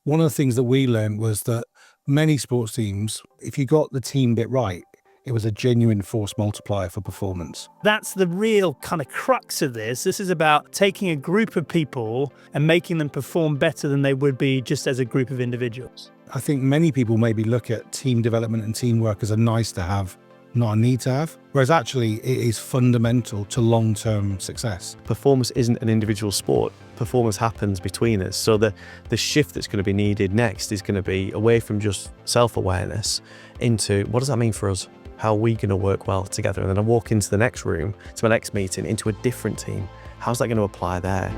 One of the things that we learned was that many sports teams, if you got the team bit right, it was a genuine force multiplier for performance. That's the real kind of crux of this. This is about taking a group of people and making them perform better than they would be just as a group of individuals. I think many people maybe look at team development and teamwork as a nice to have, not a need to have, whereas actually it is fundamental to long-term success. Performance isn't an individual sport. Performance happens between us. So the shift that's going to be needed next is going to be away from just self-awareness into what does that mean for us? How are we going to work well together? And then I walk into the next room, to my next meeting, into a different team. How's that going to apply there?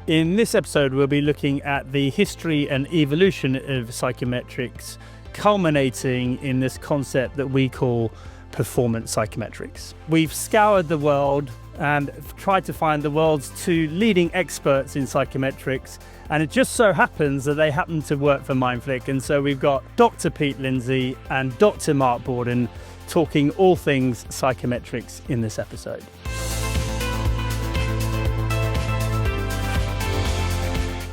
In this episode, we'll be looking at the history and evolution of psychometrics, culminating in this concept that we call performance psychometrics. We've scoured the world and tried to find the world's two leading experts in psychometrics, and it just so happens that they happen to work for Mindlfick. And so we've got Dr. Pete Lindsay and Dr. Mark Bawden talking all things psychometrics in this episode.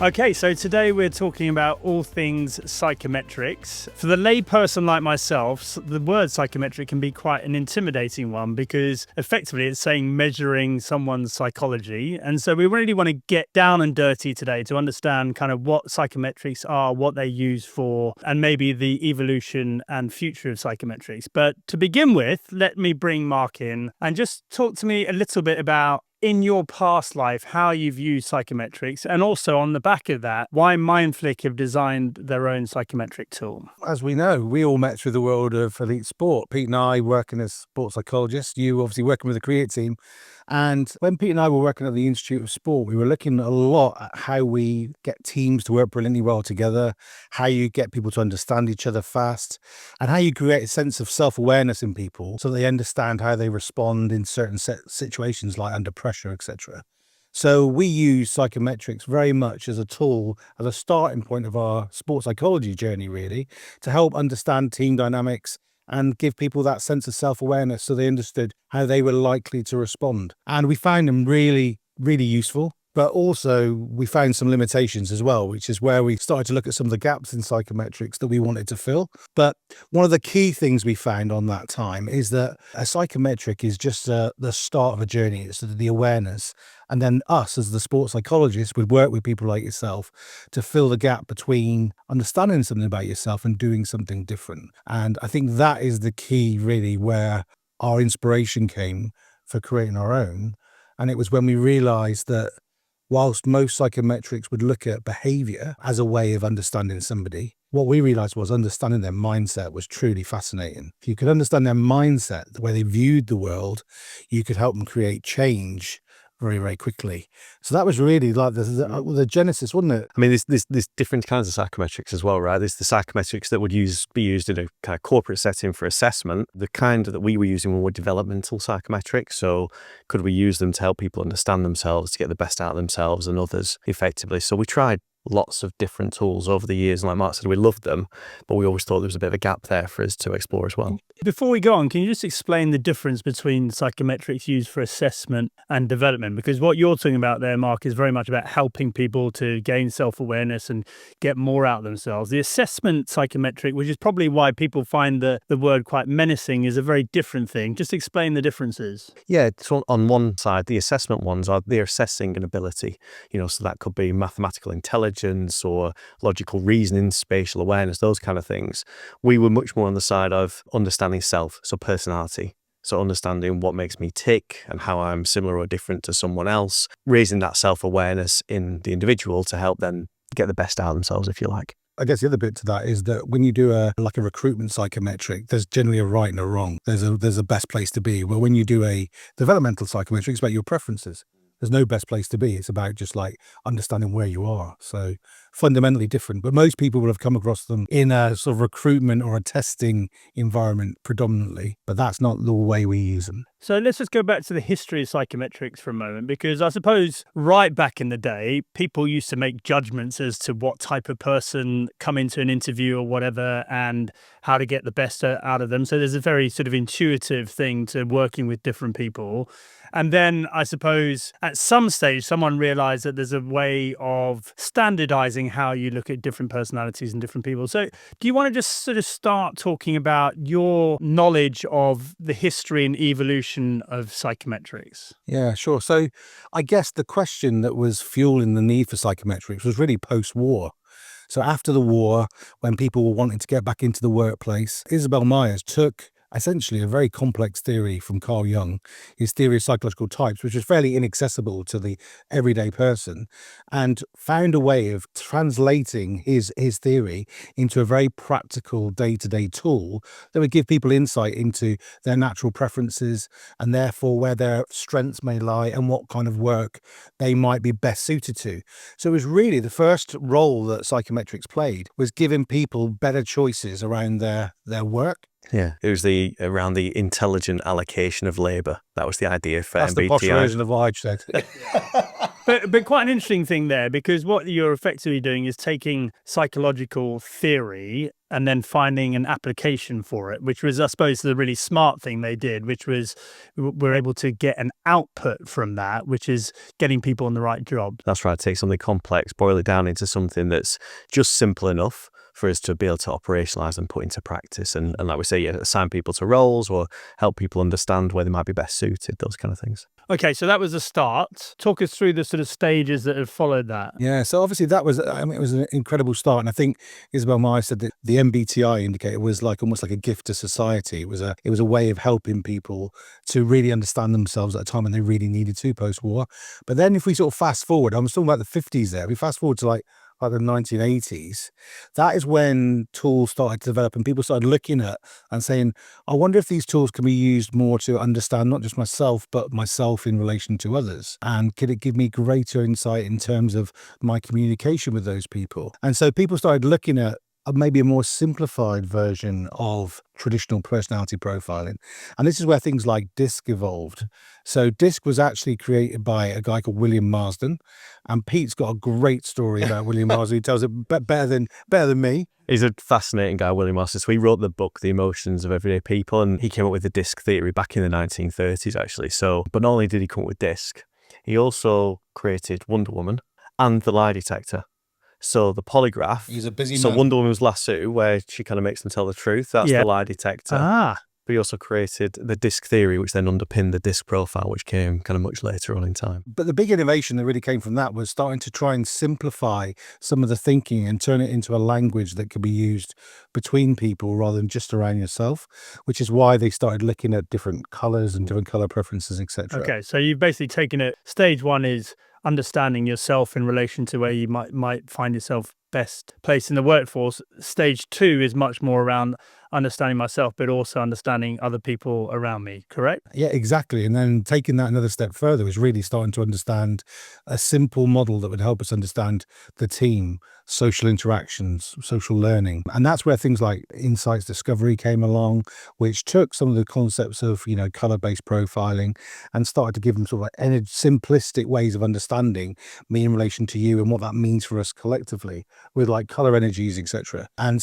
Okay, so today we're talking about all things psychometrics. For the layperson like myself, the word psychometric can be quite an intimidating one because effectively it's saying measuring someone's psychology. And so we really want to get down and dirty today to understand kind of what psychometrics are, what they use for, and maybe the evolution and future of psychometrics. But to begin with, let me bring Mark in and just talk to me a little bit about in your past life, how you've used psychometrics, and also on the back of that, why Mindlfick have designed their own psychometric tool. As we know, we all met through the world of elite sport. Pete and I working as sports psychologists, you obviously working with the Create team. And when Pete and I were working at the Institute of Sport, we were looking a lot at how we get teams to work brilliantly well together, how you get people to understand each other fast, and how you create a sense of self-awareness in people so they understand how they respond in certain situations like under pressure, etc. So we use psychometrics very much as a tool, as a starting point of our sports psychology journey, really, to help understand team dynamics and give people that sense of self-awareness so they understood how they were likely to respond. And we found them really, really useful. But also we found some limitations as well, which is where we started to look at some of the gaps in psychometrics that we wanted to fill. But one of the key things we found on that time is that a psychometric is just the start of a journey. It's the awareness. And then us as the sports psychologists would work with people like yourself to fill the gap between understanding something about yourself and doing something different. And I think that is the key really where our inspiration came for creating our own. And it was when we realized that whilst most psychometrics would look at behavior as a way of understanding somebody, what we realized was understanding their mindset was truly fascinating. If you could understand their mindset, the way they viewed the world, you could help them create change very, very quickly. So that was really like the genesis, wasn't it? I mean, there's different kinds of psychometrics as well, right? There's the psychometrics that would be used in a kind of corporate setting for assessment. The kind that we were using were developmental psychometrics. So could we use them to help people understand themselves, to get the best out of themselves and others effectively? So we tried lots of different tools over the years. And like Mark said, we loved them, but we always thought there was a bit of a gap there for us to explore as well. Before we go on, can you just explain the difference between psychometrics used for assessment and development? Because what you're talking about there, Mark, is very much about helping people to gain self-awareness and get more out of themselves. The assessment psychometric, which is probably why people find the word quite menacing, is a very different thing. Just explain the differences. Yeah, so on one side, the assessment ones they're assessing an ability, so that could be mathematical intelligence or logical reasoning, spatial awareness, those kind of things. We were much more on the side of understanding self, so personality. So understanding what makes me tick and how I'm similar or different to someone else, raising that self-awareness in the individual to help them get the best out of themselves, if you like. I guess the other bit to that is that when you do a recruitment psychometric, there's generally a right and a wrong. There's a best place to be. Well, when you do a developmental psychometric, it's about your preferences. There's no best place to be. It's about just like understanding where you are. So fundamentally different. But most people will have come across them in a sort of recruitment or a testing environment predominantly. But that's not the way we use them. So let's just go back to the history of psychometrics for a moment, because I suppose right back in the day, people used to make judgments as to what type of person come into an interview or whatever and how to get the best out of them. So there's a very sort of intuitive thing to working with different people. And then I suppose at some stage, someone realized that there's a way of standardizing how you look at different personalities and different people. So do you want to just sort of start talking about your knowledge of the history and evolution of psychometrics? Yeah, sure. So I guess the question that was fueling the need for psychometrics was really post-war. So after the war, when people were wanting to get back into the workplace, Isabel Myers took essentially a very complex theory from Carl Jung, his theory of psychological types, which was fairly inaccessible to the everyday person, and found a way of translating his theory into a very practical day-to-day tool that would give people insight into their natural preferences and therefore where their strengths may lie and what kind of work they might be best suited to. So it was really the first role that psychometrics played was giving people better choices around their work. Yeah, it was around the intelligent allocation of labour. That was the idea for That's MBTI. the posh version of what I'd said. But quite an interesting thing there, because what you're effectively doing is taking psychological theory and then finding an application for it, which was, I suppose, the really smart thing they did, which was we're able to get an output from that, which is getting people on the right job. That's right. Take something complex, boil it down into something that's just simple enough for us to be able to operationalize and put into practice. And like we say, assign people to roles or help people understand where they might be best suited, those kind of things. Okay, so that was the start. Talk us through the sort of stages that have followed that. Yeah, so obviously that was, I mean, it was an incredible start. And I think Isabel Myers said that the MBTI indicator was like almost like a gift to society. It was a way of helping people to really understand themselves at a time when they really needed to post-war. But then if we sort of fast forward, I'm talking about the 50s there, we fast forward to like the 1980s, that is when tools started to develop and people started looking at and saying, I wonder if these tools can be used more to understand not just myself, but myself in relation to others. And could it give me greater insight in terms of my communication with those people? And so people started looking at maybe a more simplified version of traditional personality profiling. And this is where things like DISC evolved. So DISC was actually created by a guy called William Marsden. And Pete's got a great story about William Marsden. He tells it better than me. He's a fascinating guy, William Marsden. So he wrote the book, The Emotions of Everyday People, and he came up with the DISC theory back in the 1930s, actually. So, but not only did he come up with DISC, he also created Wonder Woman and the lie detector. So the polygraph. He's a busy man. So Wonder Woman's lasso, where she kind of makes them tell the truth. That's the lie detector. But he also created the DISC theory, which then underpinned the DISC profile, which came kind of much later on in time. But the big innovation that really came from that was starting to try and simplify some of the thinking and turn it into a language that could be used between people rather than just around yourself, which is why they started looking at different colours and different colour preferences, etc. Okay, so you've basically taken it. Stage one is understanding yourself in relation to where you might find yourself best placed in the workforce. Stage two is much more around understanding myself, but also understanding other people around me, correct? Yeah, exactly. And then taking that another step further was really starting to understand a simple model that would help us understand the team, social interactions, social learning. And that's where things like insights discovery came along, which took some of the concepts of, color-based profiling and started to give them sort of like simplistic ways of understanding me in relation to you and what that means for us collectively with like color energies, etc. And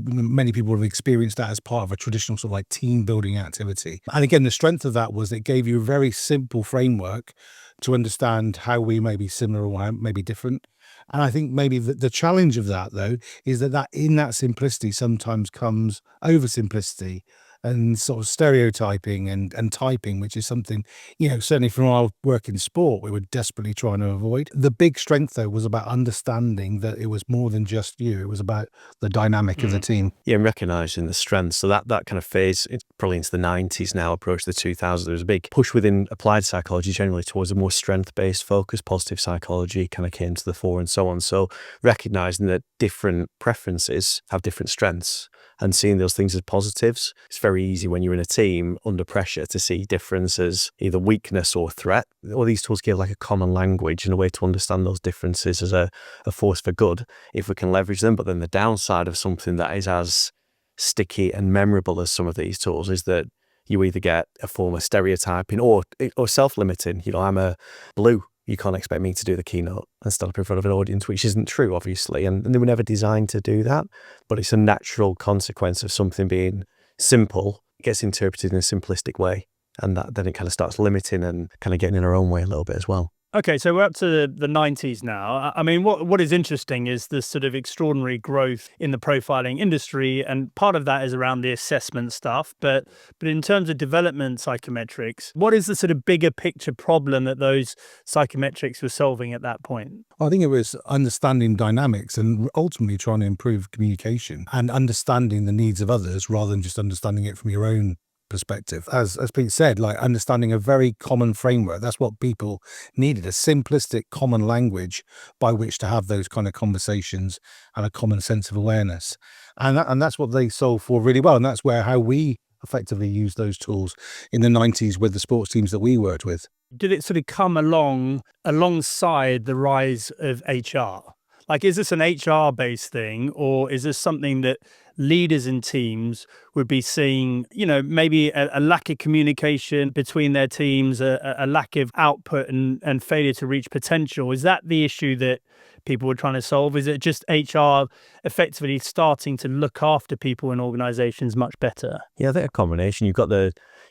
many people have experienced that as part of a traditional sort of like team building activity. And again, the strength of that was it gave you a very simple framework to understand how we may be similar or how may be different. And I think maybe the challenge of that, though, is that in that simplicity sometimes comes oversimplicity and sort of stereotyping and typing, which is something, certainly from our work in sport, we were desperately trying to avoid. The big strength, though, was about understanding that it was more than just you. It was about the dynamic of the team. Yeah, and recognising the strengths. So that kind of phase, it's probably into the 90s now, approach the 2000s, there was a big push within applied psychology generally towards a more strength-based focus. Positive psychology kind of came to the fore and so on. So recognising that different preferences have different strengths and seeing those things as positives. It's very easy when you're in a team under pressure to see differences, either weakness or threat. All these tools give like a common language and a way to understand those differences as a force for good if we can leverage them. But then the downside of something that is as sticky and memorable as some of these tools is that you either get a form of stereotyping or self-limiting. I'm a blue. You can't expect me to do the keynote and stand up in front of an audience, which isn't true, obviously. And they were never designed to do that. But it's a natural consequence of something being simple. It gets interpreted in a simplistic way. And that then it kind of starts limiting and kind of getting in our own way a little bit as well. Okay, so we're up to the 90s now. I mean, what is interesting is the sort of extraordinary growth in the profiling industry, and part of that is around the assessment stuff. But in terms of development psychometrics, what is the sort of bigger picture problem that those psychometrics were solving at that point? I think it was understanding dynamics and ultimately trying to improve communication and understanding the needs of others rather than just understanding it from your own perspective. As Pete said, like understanding a very common framework. That's what people needed, a simplistic common language by which to have those kind of conversations and a common sense of awareness. And that's what they solve for really well. And that's how we effectively use those tools in the 90s with the sports teams that we worked with. Did it sort of come alongside the rise of HR? Like, is this an HR-based thing, or is this something that leaders in teams would be seeing, maybe a lack of communication between their teams, a lack of output and failure to reach potential? Is that the issue that people were trying to solve? Is it just HR effectively starting to look after people in organizations much better? Yeah, I think a combination.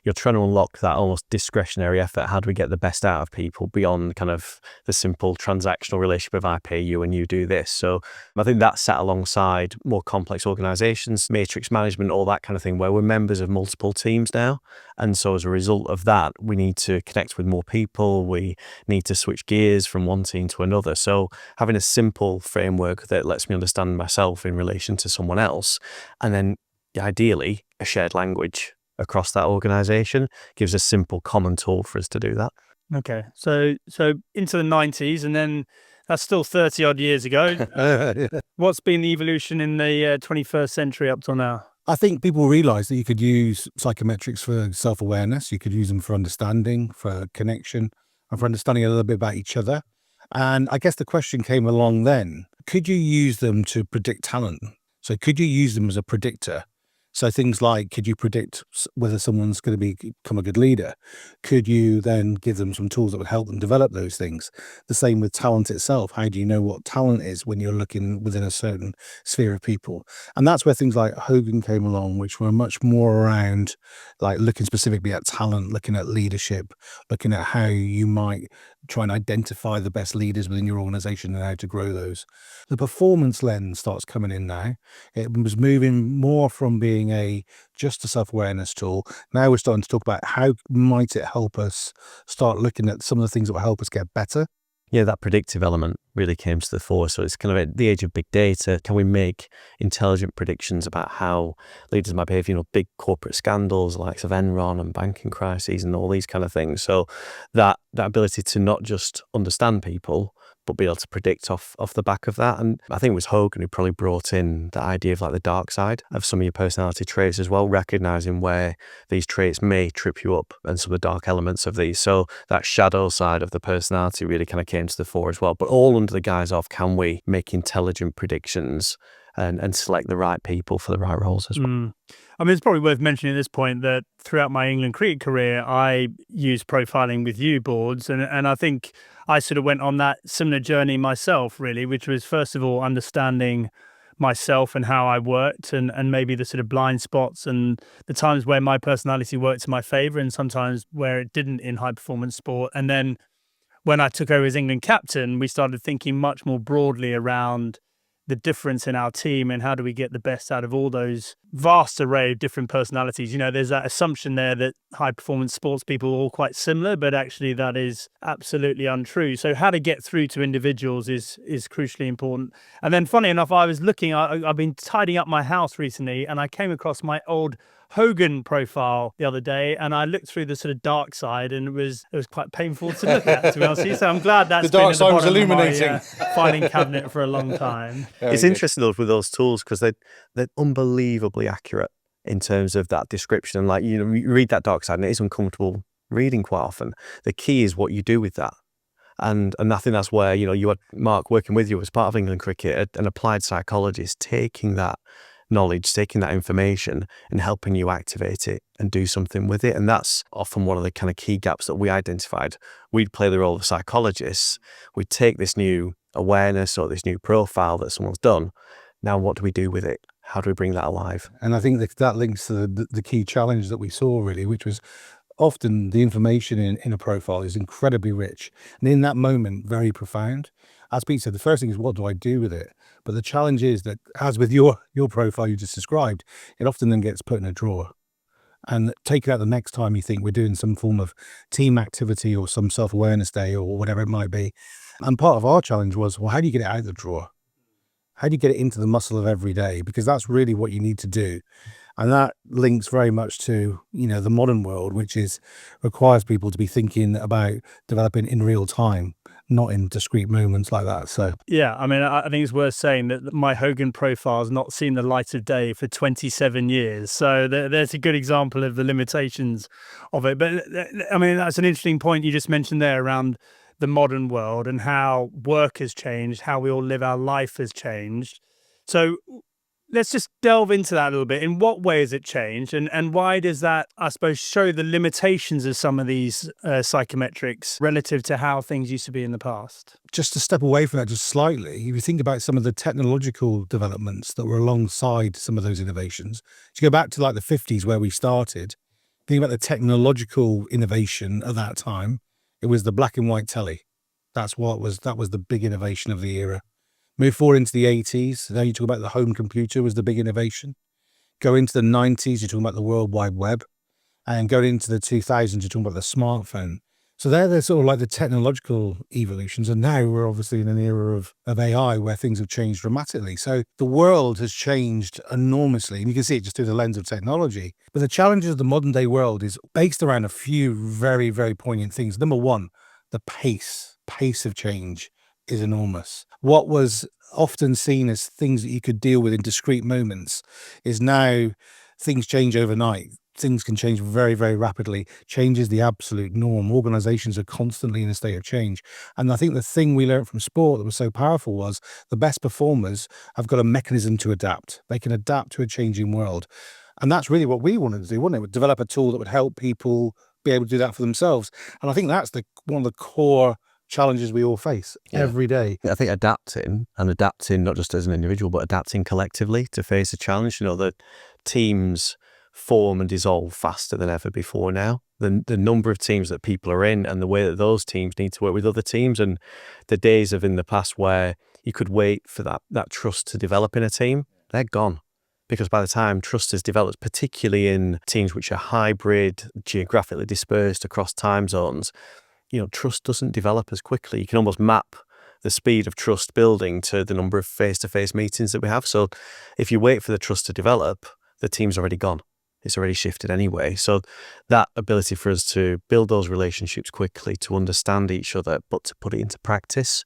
You're trying to unlock that almost discretionary effort. How do we get the best out of people beyond kind of the simple transactional relationship of I pay you and you do this? So I think that sat alongside more complex organizations, matrix management, all that kind of thing, where we're members of multiple teams now. And so as a result of that, we need to connect with more people. We need to switch gears from one team to another. So having a simple framework that lets me understand myself in relation to someone else, and then ideally a shared language across that organization gives a simple common tool for us to do that. Okay, so into the 90s, and then that's still 30 odd years ago. What's been the evolution in the 21st century up till now? I think people realised that you could use psychometrics for self-awareness, you could use them for understanding, for connection, and for understanding a little bit about each other. And I guess the question came along then, could you use them to predict talent? So could you use them as a predictor? So things like, could you predict whether someone's going to become a good leader? Could you then give them some tools that would help them develop those things? The same with talent itself. How do you know what talent is when you're looking within a certain sphere of people? And that's where things like Hogan came along, which were much more around like looking specifically at talent, looking at leadership, looking at how you might try and identify the best leaders within your organization and how to grow those. The performance lens starts coming in now. It was moving more from being just a self-awareness tool. Now we're starting to talk about how might it help us start looking at some of the things that will help us get better. Yeah, that predictive element really came to the fore. So it's kind of at the age of big data. Can we make intelligent predictions about how leaders might behave? Big corporate scandals, likes of Enron and banking crises and all these kind of things. So that ability to not just understand people, but be able to predict off the back of that. And I think it was Hogan who probably brought in the idea of like the dark side of some of your personality traits as well, recognizing where these traits may trip you up and some of the dark elements of these. So that shadow side of the personality really kind of came to the fore as well, but all under the guise of, can we make intelligent predictions and select the right people for the right roles as well. I mean, it's probably worth mentioning at this point that throughout my England cricket career, I used profiling with you boards. And I think I sort of went on that similar journey myself, really, which was, first of all, understanding myself and how I worked and maybe the sort of blind spots and the times where my personality worked to my favour and sometimes where it didn't in high performance sport. And then when I took over as England captain, we started thinking much more broadly around the difference in our team and how do we get the best out of all those vast array of different personalities. There's that assumption there that high performance sports people are all quite similar, but actually that is absolutely untrue. So how to get through to individuals is crucially important. And then funny enough, I was looking, I've been tidying up my house recently and I came across my old Hogan profile the other day and I looked through the sort of dark side and it was quite painful to look at, to be honest with you. So I'm glad that's The dark been at the side was bottom illuminating. of my filing cabinet for a long time. It's interesting though with those tools because they're unbelievably accurate in terms of that description. And like, you read that dark side and it is uncomfortable reading quite often. The key is what you do with that. And I think that's where, you had Mark working with you as part of England cricket, an applied psychologist, taking that knowledge, taking that information and helping you activate it and do something with it. And that's often one of the kind of key gaps that we identified. We'd play the role of psychologists. We'd take this new awareness or this new profile that someone's done. Now, what do we do with it? How do we bring that alive? And I think that links to the key challenge that we saw really, which was often the information in a profile is incredibly rich, and in that moment, very profound. As Pete said, the first thing is, what do I do with it? But the challenge is that, as with your profile you just described, it often then gets put in a drawer. And take it out the next time you think we're doing some form of team activity or some self-awareness day or whatever it might be. And part of our challenge was, well, how do you get it out of the drawer? How do you get it into the muscle of every day? Because that's really what you need to do. And that links very much to, the modern world, which requires people to be thinking about developing in real time, not in discrete moments like that. So yeah, I mean, I think it's worth saying that my Hogan profile has not seen the light of day for 27 years. So there's a good example of the limitations of it. But I mean, that's an interesting point you just mentioned there around the modern world and how work has changed, how we all live our life has changed. So let's just delve into that a little bit. In what way has it changed? And why does that, I suppose, show the limitations of some of these psychometrics relative to how things used to be in the past? just to step away from that just slightly, if you think about some of the technological developments that were alongside some of those innovations, if you go back to like the 50s where we started, think about the technological innovation at that time, it was the black and white telly. That was the big innovation of the era. Move forward into the 80s, now you talk about the home computer was the big innovation. Go into the 90s, you're talking about the World Wide Web. And going into the 2000s, you're talking about the smartphone. So they're sort of like the technological evolutions. And now we're obviously in an era of AI where things have changed dramatically. So the world has changed enormously. And you can see it just through the lens of technology. But the challenges of the modern day world is based around a few very, very poignant things. Number one, the pace of change is enormous. What was often seen as things that you could deal with in discrete moments is now things change overnight. Things can change very, very rapidly. Change is the absolute norm. Organizations are constantly in a state of change. And I think the thing we learned from sport that was so powerful was the best performers have got a mechanism to adapt. They can adapt to a changing world. And that's really what we wanted to do, wasn't it? Develop a tool that would help people be able to do that for themselves. And I think that's one of the core challenges we all face every day. I think adapting not just as an individual, but adapting collectively to face a challenge. That teams form and dissolve faster than ever before now. The number of teams that people are in and the way that those teams need to work with other teams, and the days of in the past where you could wait for that trust to develop in a team, they're gone. Because by the time trust is developed, particularly in teams which are hybrid, geographically dispersed across time zones, trust doesn't develop as quickly. You can almost map the speed of trust building to the number of face-to-face meetings that we have. So if you wait for the trust to develop, the team's already gone. It's already shifted anyway. So that ability for us to build those relationships quickly, to understand each other, but to put it into practice.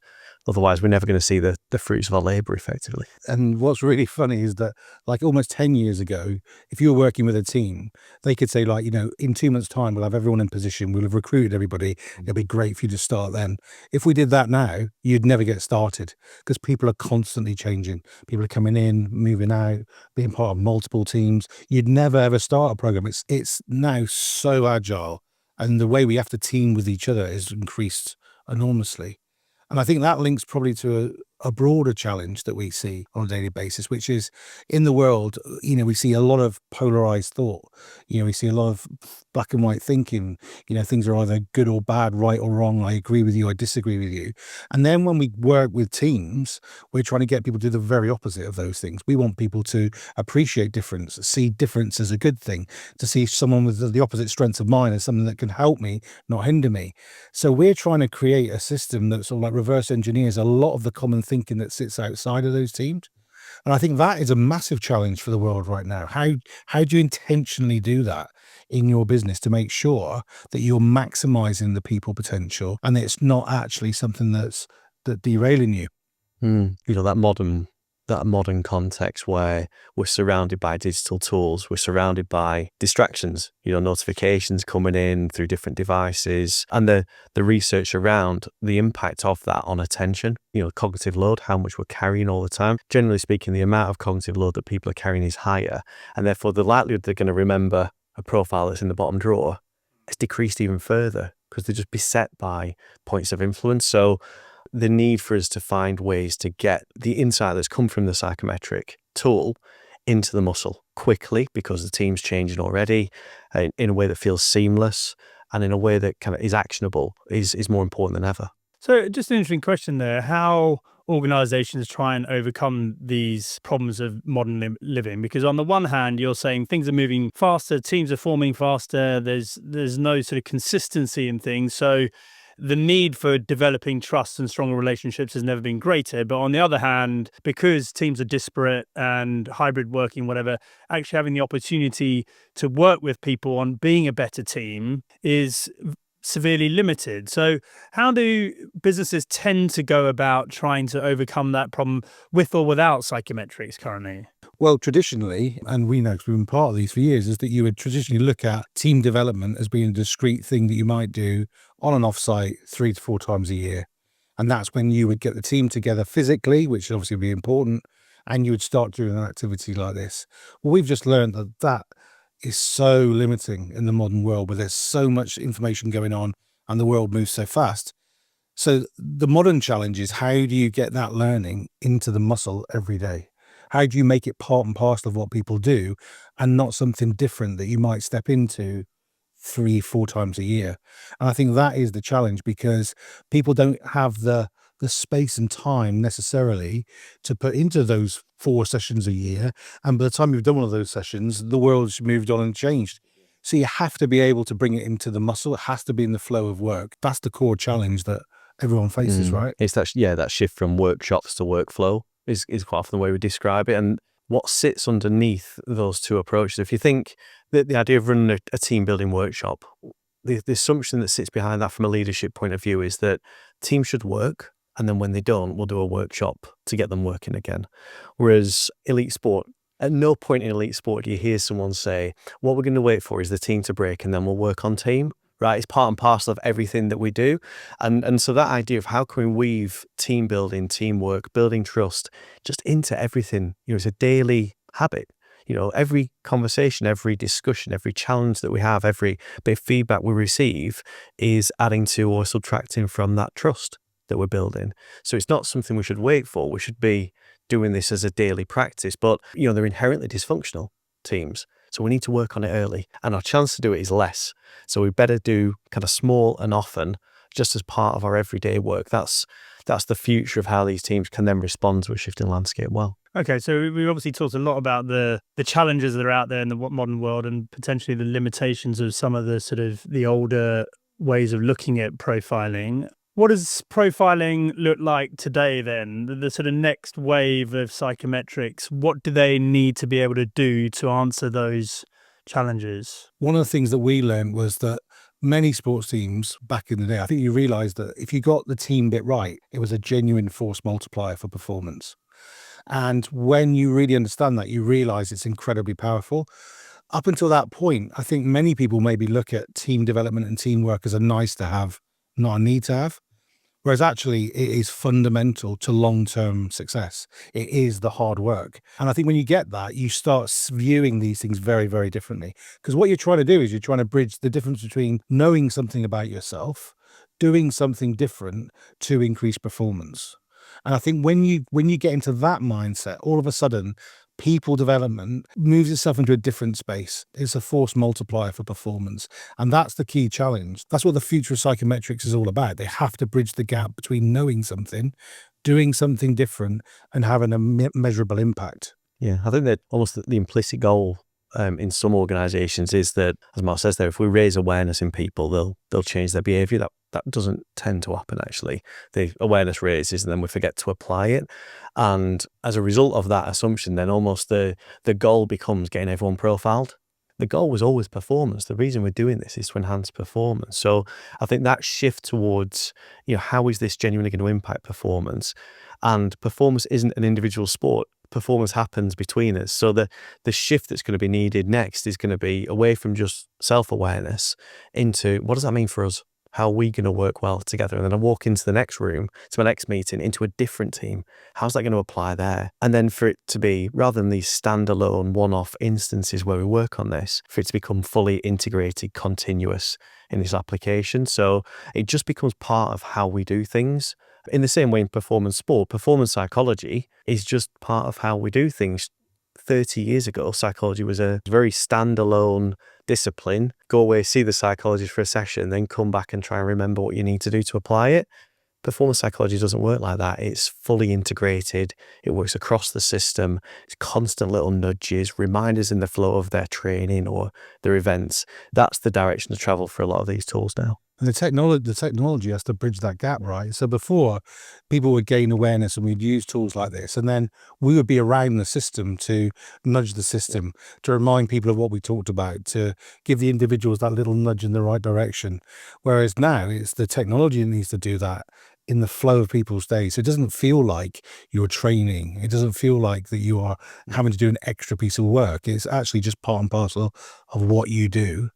Otherwise, we're never going to see the fruits of our labor effectively. And what's really funny is that, like almost 10 years ago, if you were working with a team, they could say, like, in 2 months' time, we'll have everyone in position, we'll have recruited everybody, it'll be great for you to start then. If we did that now, you'd never get started because people are constantly changing. People are coming in, moving out, being part of multiple teams. You'd never, ever start a program. It's now so agile, and the way we have to team with each other is increased enormously. And I think that links probably to a broader challenge that we see on a daily basis, which is in the world, we see a lot of polarized thought. We see a lot of black and white thinking. Things are either good or bad, right or wrong. I agree with you, I disagree with you. And then when we work with teams, we're trying to get people to do the very opposite of those things. We want people to appreciate difference, see difference as a good thing, to see someone with the opposite strengths of mine as something that can help me, not hinder me. So we're trying to create a system that sort of like reverse engineers a lot of the common thinking that sits outside of those teams. And I think that is a massive challenge for the world right now. How do you intentionally do that in your business to make sure that you're maximizing the people potential and it's not actually something that's derailing you? That modern context where we're surrounded by digital tools, we're surrounded by distractions, notifications coming in through different devices, and the research around the impact of that on attention, cognitive load, how much we're carrying all the time. Generally speaking, the amount of cognitive load that people are carrying is higher, and therefore the likelihood they're going to remember a profile that's in the bottom drawer is decreased even further because they're just beset by points of influence. So the need for us to find ways to get the insight that's come from the psychometric tool into the muscle, quickly because the team's changing already, in a way that feels seamless and in a way that kind of is actionable is more important than ever. So just an interesting question there. How organizations try and overcome these problems of modern living? Because on the one hand, you're saying things are moving faster, teams are forming faster, there's no sort of consistency in things. So the need for developing trust and stronger relationships has never been greater. But on the other hand, because teams are disparate and hybrid working, whatever, actually having the opportunity to work with people on being a better team is severely limited. So how do businesses tend to go about trying to overcome that problem with or without psychometrics currently? Well, traditionally, and we know because we've been part of these for years, is that you would traditionally look at team development as being a discrete thing that you might do on and off site 3 to 4 times a year. And that's when you would get the team together physically, which obviously would be important, and you would start doing an activity like this. Well, we've just learned that that is so limiting in the modern world where there's so much information going on and the world moves so fast. So the modern challenge is, how do you get that learning into the muscle every day? How do you make it part and parcel of what people do and not something different that you might step into 3, 4 times a year? And I think that is the challenge, because people don't have the space and time necessarily to put into those 4 sessions a year. And by the time you've done one of those sessions, the world's moved on and changed. So you have to be able to bring it into the muscle. It has to be in the flow of work. That's the core challenge that everyone faces, right? It's that shift from workshops to workflow is quite often the way we describe it. And what sits underneath those two approaches, if you think that the idea of running a team building workshop, the assumption that sits behind that from a leadership point of view is that teams should work, and then when they don't, we'll do a workshop to get them working again. Whereas elite sport, at no point in elite sport do you hear someone say, what we're going to wait for is the team to break and then we'll work on team, right? It's part and parcel of everything that we do. And so that idea of how can we weave team building, teamwork, building trust just into everything, it's a daily habit. Every conversation, every discussion, every challenge that we have, every bit of feedback we receive is adding to or subtracting from that trust that we're building. So it's not something we should wait for. We should be doing this as a daily practice, but they're inherently dysfunctional teams. So we need to work on it early, and our chance to do it is less. So we better do kind of small and often, just as part of our everyday work. That's the future of how these teams can then respond to a shifting landscape well. Okay, so we obviously talked a lot about the challenges that are out there in the modern world and potentially the limitations of some of the sort of the older ways of looking at profiling. What does profiling look like today then? The sort of next wave of psychometrics, what do they need to be able to do to answer those challenges? One of the things that we learned was that many sports teams back in the day, I think you realised that if you got the team bit right, it was a genuine force multiplier for performance. And when you really understand that, you realise it's incredibly powerful. Up until that point, I think many people maybe look at team development and teamwork as a nice to have, not a need to have. Whereas actually it is fundamental to long-term success. It is the hard work. And I think when you get that, you start viewing these things very, very differently. Because what you're trying to do is you're trying to bridge the difference between knowing something about yourself, doing something different to increase performance. And I think when you get into that mindset, all of a sudden, people development moves itself into a different space. It's a force multiplier for performance. And that's the key challenge. That's what the future of psychometrics is all about. They have to bridge the gap between knowing something, doing something different, and having a measurable impact. Yeah, I think that almost the implicit goal in some organizations is that, as Mark says there, if we raise awareness in people, they'll change their behavior. That doesn't tend to happen, actually. The awareness raises and then we forget to apply it. And as a result of that assumption, then almost the goal becomes getting everyone profiled. The goal was always performance. The reason we're doing this is to enhance performance. So I think that shift towards, how is this genuinely going to impact performance? And performance isn't an individual sport. Performance happens between us. So the shift that's going to be needed next is going to be away from just self-awareness into what does that mean for us? How are we going to work well together? And then I walk into the next room, to my next meeting, into a different team. How's that going to apply there? And then for it to be, rather than these standalone one-off instances where we work on this, for it to become fully integrated, continuous in this application. So it just becomes part of how we do things. In the same way in performance sport, performance psychology is just part of how we do things. 30 years ago, psychology was a very standalone discipline. Go away, see the psychologist for a session, then come back and try and remember what you need to do to apply it. Performance psychology doesn't work like that. It's fully integrated. It works across the system. It's constant little nudges, reminders in the flow of their training or their events. That's the direction to travel for a lot of these tools now. And the technology has to bridge that gap, right? So before, people would gain awareness and we'd use tools like this, and then we would be around the system to nudge the system, to remind people of what we talked about, to give the individuals that little nudge in the right direction. Whereas now it's the technology that needs to do that in the flow of people's days. So it doesn't feel like you're training. It doesn't feel like that you are having to do an extra piece of work. It's actually just part and parcel of what you do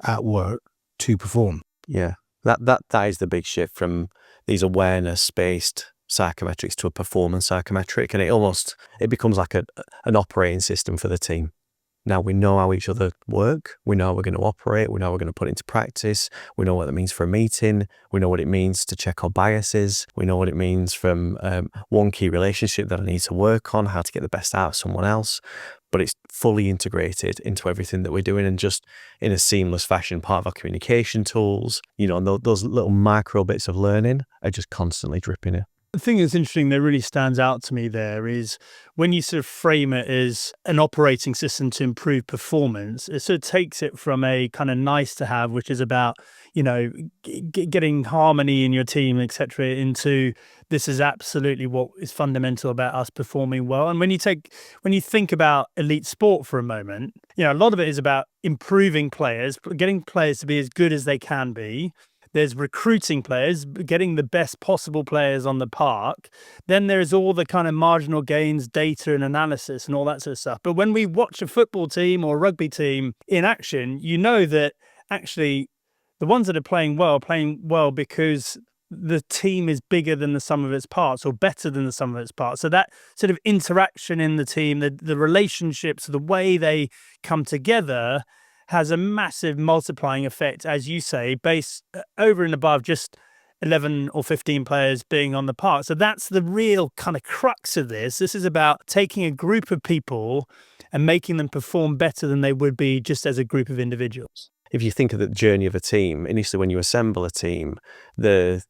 at work to perform. Yeah, that is the big shift from these awareness-based psychometrics to a performance psychometric, and it becomes like an operating system for the team. Now we know how each other work, we know how we're going to operate, we know how we're going to put into practice, we know what that means for a meeting, we know what it means to check our biases, we know what it means from one key relationship that I need to work on, how to get the best out of someone else. But it's fully integrated into everything that we're doing, and just in a seamless fashion, part of our communication tools, and those little micro bits of learning are just constantly dripping in. The thing that's interesting that really stands out to me there is when you sort of frame it as an operating system to improve performance, it sort of takes it from a kind of nice to have, which is about, getting harmony in your team, etc., into this is absolutely what is fundamental about us performing well. And when you think about elite sport for a moment, a lot of it is about improving players, getting players to be as good as they can be. There's recruiting players, getting the best possible players on the park. Then there's all the kind of marginal gains, data and analysis and all that sort of stuff. But when we watch a football team or a rugby team in action, you know that actually the ones that are playing well because the team is bigger than the sum of its parts, or better than the sum of its parts. So that sort of interaction in the team, the relationships, the way they come together has a massive multiplying effect, as you say, based over and above just 11 or 15 players being on the park. So that's the real kind of crux of this. This is about taking a group of people and making them perform better than they would be just as a group of individuals. If you think of the journey of a team, initially when you assemble a team, the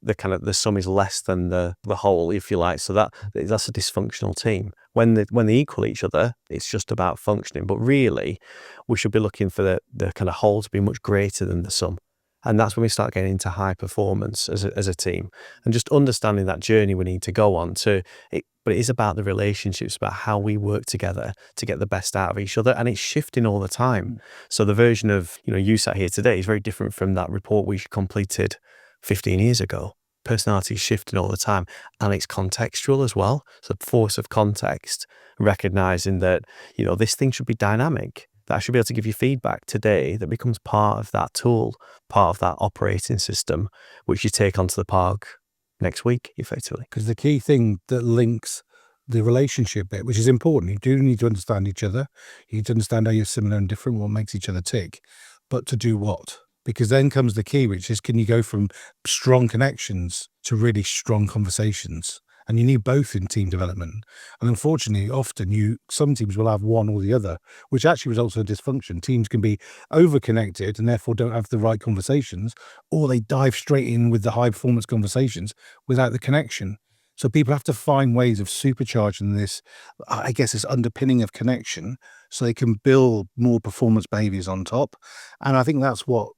sum is less than the whole, if you like. So that's a dysfunctional team. When they equal each other, it's just about functioning. But really, we should be looking for the kind of whole to be much greater than the sum. And that's when we start getting into high performance as a team, and just understanding that journey we need to go on to it. But it is about the relationships, about how we work together to get the best out of each other. And it's shifting all the time. So the version of, you sat here today is very different from that report we completed 15 years ago. Personality is shifting all the time, and it's contextual as well. So force of context, recognizing that, this thing should be dynamic, that I should be able to give you feedback today that becomes part of that tool, part of that operating system, which you take onto the park next week, effectively. Because the key thing that links the relationship bit, which is important, you do need to understand each other. You need to understand how you're similar and different, what makes each other tick, but to do what? Because then comes the key, which is, can you go from strong connections to really strong conversations? And you need both in team development. And unfortunately, often some teams will have one or the other, which actually results in a dysfunction. Teams can be over-connected and therefore don't have the right conversations, or they dive straight in with the high-performance conversations without the connection. So people have to find ways of supercharging this, I guess, this underpinning of connection, so they can build more performance behaviors on top. And I think that's what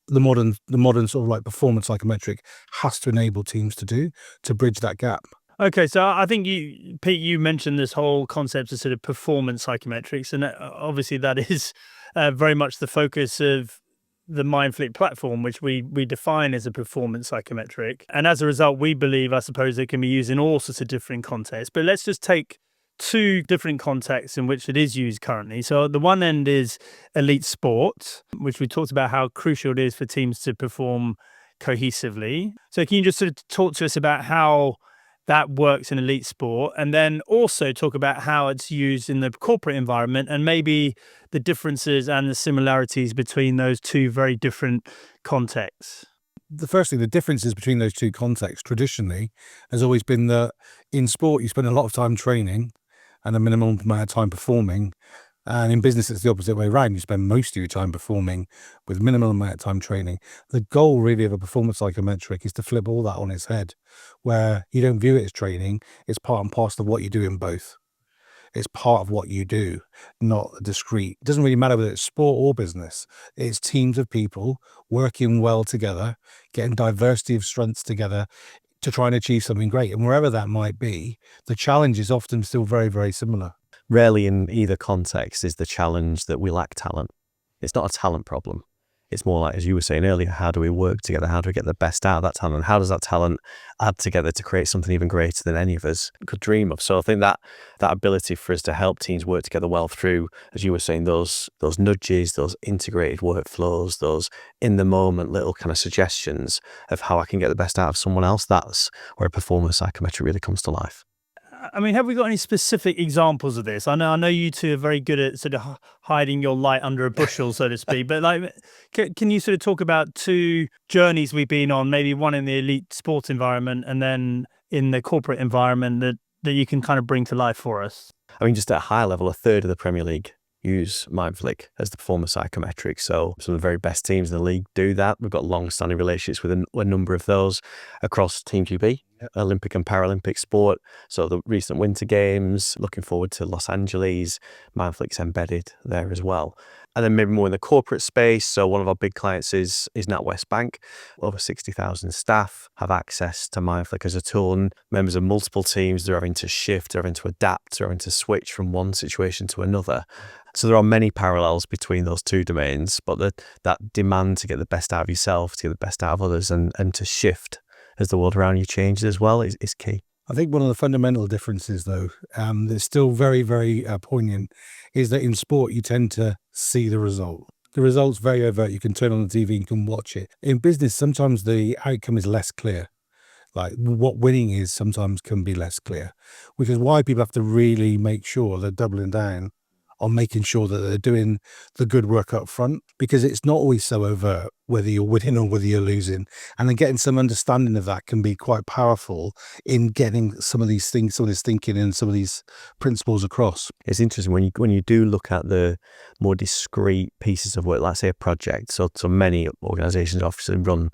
the modern sort of like performance psychometric has to enable teams to do, to bridge that gap. Okay, so I think Pete, you mentioned this whole concept of sort of performance psychometrics, and obviously that is very much the focus of the Mindlfick platform, which we define as a performance psychometric. And as a result, we believe, I suppose, it can be used in all sorts of different contexts. But let's just take two different contexts in which it is used currently. So the one end is elite sport, which we talked about how crucial it is for teams to perform cohesively. So can you just sort of talk to us about how that works in elite sport, and then also talk about how it's used in the corporate environment, and maybe the differences and the similarities between those two very different contexts? Firstly, the differences between those two contexts traditionally has always been that in sport you spend a lot of time training, and a minimum amount of time performing. And in business, it's the opposite way around. You spend most of your time performing with minimal amount of time training. The goal really of a performance psychometric is to flip all that on its head, where you don't view it as training. It's part and parcel of what you do in both. It's part of what you do, not discrete. It doesn't really matter whether it's sport or business. It's teams of people working well together, getting diversity of strengths together to try and achieve something great. And wherever that might be, the challenge is often still very, very similar. Rarely in either context is the challenge that we lack talent. It's not a talent problem. It's more like, as you were saying earlier, how do we work together? How do we get the best out of that talent? How does that talent add together to create something even greater than any of us could dream of? So I think that ability for us to help teams work together well through, as you were saying, those nudges, those integrated workflows, those in the moment little kind of suggestions of how I can get the best out of someone else, that's where performance psychometry really comes to life. I mean, have we got any specific examples of this? I know you two are very good at sort of hiding your light under a bushel, so to speak. But like, can you sort of talk about two journeys we've been on? Maybe one in the elite sports environment, and then in the corporate environment that you can kind of bring to life for us. I mean, just at a high level, a third of the Premier League use Mindlfick as the performance psychometric. So some of the very best teams in the league do that. We've got long-standing relationships with a number of those across Team QB, Olympic and Paralympic sport. So the recent Winter Games, looking forward to Los Angeles, Mindflick's embedded there as well. And then maybe more in the corporate space. So one of our big clients is NatWest Bank. Over 60,000 staff have access to Mindflick as a tool, and members of multiple teams, they're having to shift, they're having to adapt, they're having to switch from one situation to another. So there are many parallels between those two domains, but that demand to get the best out of yourself, to get the best out of others, and to shift as the world around you changes as well is key. I think one of the fundamental differences, though, that's still very, very poignant, is that in sport, you tend to see the result. The result's very overt. You can turn on the TV and you can watch it. In business, sometimes the outcome is less clear. Like what winning is sometimes can be less clear, which is why people have to really make sure they're doubling down on making sure that they're doing the good work up front, because it's not always so overt whether you're winning or whether you're losing. And then getting some understanding of that can be quite powerful in getting some of these things, some of this thinking and some of these principles across. It's interesting when you do look at the more discrete pieces of work, let's say a project. So many organizations obviously run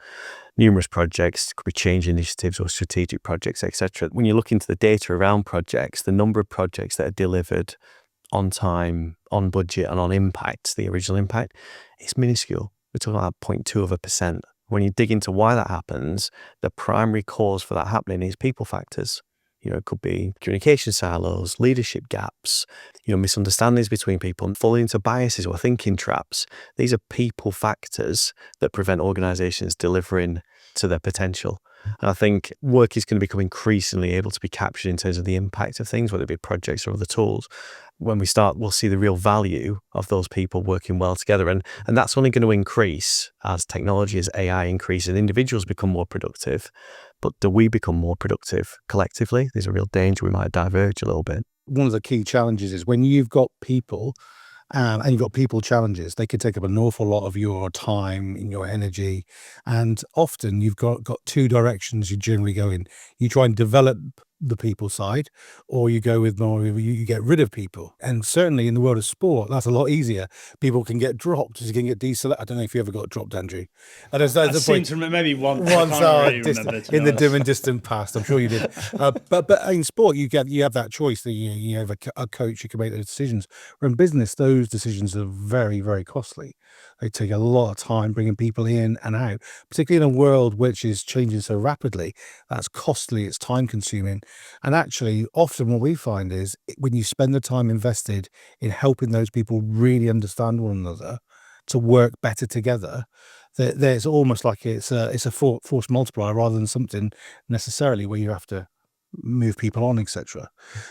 numerous projects, could be change initiatives or strategic projects, etc. When you look into the data around projects, the number of projects that are delivered on time, on budget, and on impact, the original impact, it's minuscule. We're talking about 0.2%. When you dig into why that happens, the primary cause for that happening is people factors. It could be communication silos, leadership gaps, misunderstandings between people, falling into biases or thinking traps. These are people factors that prevent organizations delivering to their potential. And I think work is going to become increasingly able to be captured in terms of the impact of things, whether it be projects or other tools. When we start, we'll see the real value of those people working well together. And that's only going to increase as technology, as AI increases, and individuals become more productive. But do we become more productive collectively? There's a real danger we might diverge a little bit. One of the key challenges is when you've got people and you've got people challenges, they could take up an awful lot of your time and your energy. And often you've got two directions you generally go in. You try and develop the people side, or you go with more, you get rid of people. And certainly in the world of sport, that's a lot easier. People can get dropped, you can get deselected. I don't know if you ever got dropped, Andrew. And I seem to remember maybe once in the dim and distant past. I'm sure you did. But in sport, you have that choice that you have a coach who can make those decisions. Where in business, those decisions are very, very costly. They take a lot of time bringing people in and out, particularly in a world which is changing so rapidly. That's costly, it's time consuming. And actually, often what we find is when you spend the time invested in helping those people really understand one another to work better together, there's almost like it's a force multiplier rather than something necessarily where you have to move people on, etc.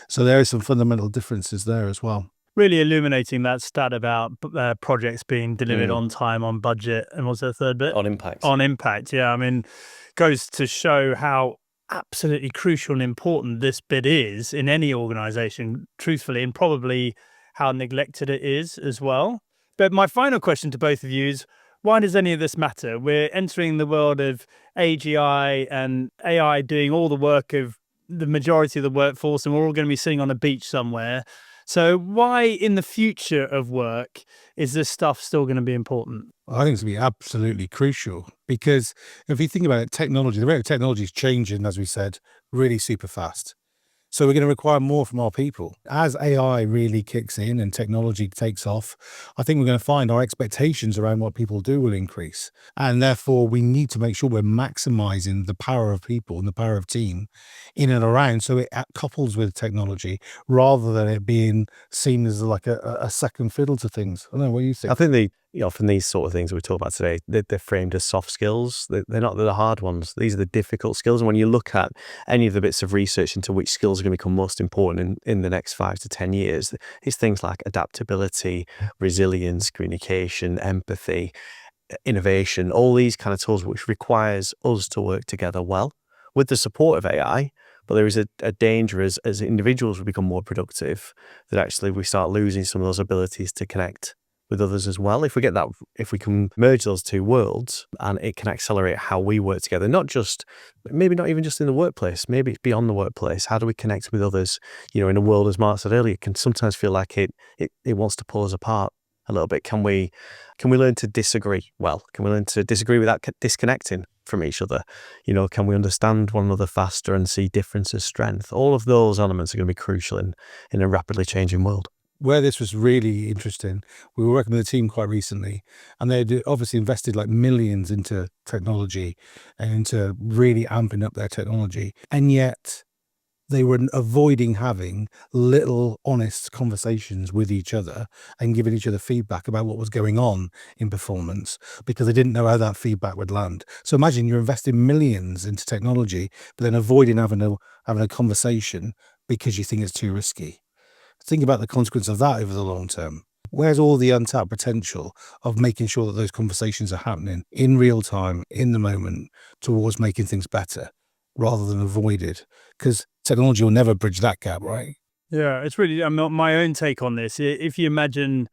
So there are some fundamental differences there as well. Really illuminating that stat about projects being delivered on time, on budget, and what's the third bit? On impact. On impact, yeah. I mean, goes to show how absolutely crucial and important this bit is in any organization, truthfully, and probably how neglected it is as well. But my final question to both of you is, why does any of this matter? We're entering the world of AGI and AI doing all the work of the majority of the workforce and we're all going to be sitting on a beach somewhere. So why in the future of work is this stuff still going to be important? I think it's going to be absolutely crucial, because if you think about it, technology, the rate of technology is changing, as we said, really super fast. So we're going to require more from our people. As AI really kicks in and technology takes off, I think we're going to find our expectations around what people do will increase. And therefore, we need to make sure we're maximizing the power of people and the power of team in and around, so it couples with technology rather than it being seen as like a second fiddle to things. I don't know, what do you think? I think often these sort of things we talk about today, they're framed as soft skills. They're not the hard ones. These are the difficult skills. And when you look at any of the bits of research into which skills are going to become most important in the next 5 to 10 years, it's things like adaptability, resilience, communication, empathy, innovation, all these kind of tools, which requires us to work together well with the support of AI. But there is a danger as individuals we become more productive, that actually we start losing some of those abilities to connect with others as well. If we can merge those two worlds, and it can accelerate how we work together, maybe not even just in the workplace, maybe it's beyond the workplace. How do we connect with others? In a world, as Mark said earlier, it can sometimes feel like it wants to pull us apart a little bit. Can we learn to disagree well? Can we learn to disagree without disconnecting from each other? Can we understand one another faster and see difference as strength? All of those elements are going to be crucial in a rapidly changing world. Where this was really interesting, we were working with a team quite recently, and they'd obviously invested like millions into technology and into really amping up their technology. And yet they were avoiding having little honest conversations with each other and giving each other feedback about what was going on in performance, because they didn't know how that feedback would land. So imagine you're investing millions into technology, but then avoiding having a conversation because you think it's too risky. Think about the consequence of that over the long term. Where's all the untapped potential of making sure that those conversations are happening in real time, in the moment, towards making things better rather than avoided? Because technology will never bridge that gap, right? Yeah, it's really my own take on this. If you imagine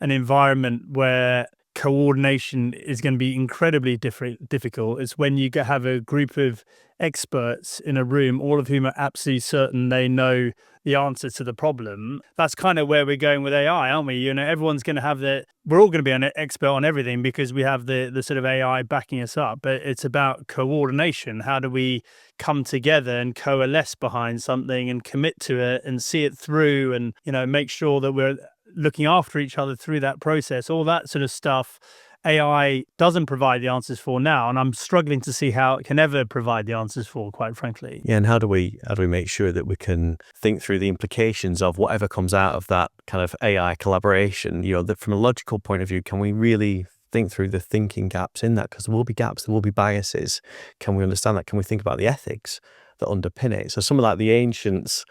an environment where coordination is going to be incredibly difficult, it's when you have a group of experts in a room, all of whom are absolutely certain they know the answer to the problem. That's kind of where we're going with AI, aren't we? Everyone's going to have we're all going to be an expert on everything because we have the sort of AI backing us up, but it's about coordination. How do we come together and coalesce behind something and commit to it and see it through, and make sure that we're looking after each other through that process? All that sort of stuff AI doesn't provide the answers for now, and I'm struggling to see how it can ever provide the answers for, quite frankly. Yeah, and how do we make sure that we can think through the implications of whatever comes out of that kind of AI collaboration? That from a logical point of view, can we really think through the thinking gaps in that? Because there will be gaps, there will be biases. Can we understand that? Can we think about the ethics that underpin it? So some of like the ancients,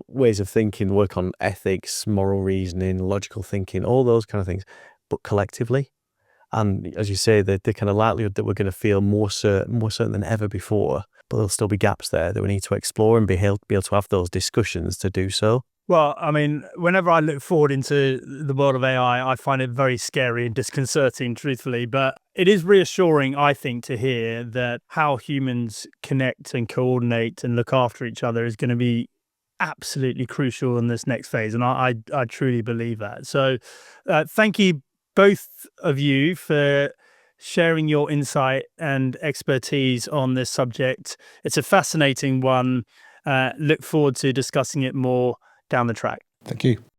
ways of thinking work on ethics, moral reasoning, logical thinking, all those kind of things, but collectively. And as you say, the kind of likelihood that we're going to feel more certain than ever before, but there'll still be gaps there that we need to explore and be able to have those discussions to do so. Well, I mean, whenever I look forward into the world of AI, I find it very scary and disconcerting, truthfully. But it is reassuring, I think, to hear that how humans connect and coordinate and look after each other is going to be absolutely crucial in this next phase. And I truly believe that. So thank you, both of you, for sharing your insight and expertise on this subject. It's a fascinating one. Look forward to discussing it more down the track. Thank you.